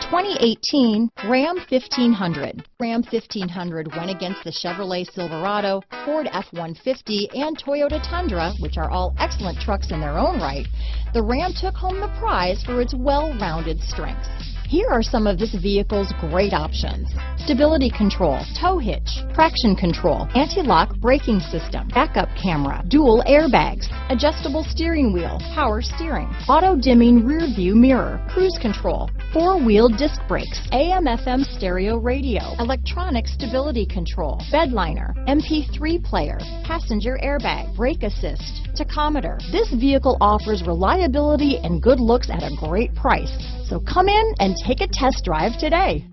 2018 Ram 1500. Ram 1500 went against the Chevrolet Silverado, Ford F-150, and Toyota Tundra, which are all excellent trucks in their own right. The Ram took home the prize for its well-rounded strengths. Here are some of this vehicle's great options: stability control, tow hitch, traction control, anti-lock braking system, backup camera, dual airbags, adjustable steering wheel, power steering, auto-dimming rear view mirror, cruise control, four-wheel disc brakes, AM/FM stereo radio, electronic stability control, bedliner, MP3 player, passenger airbag, brake assist, tachometer. This vehicle offers reliability and good looks at a great price. So come in and take a test drive today.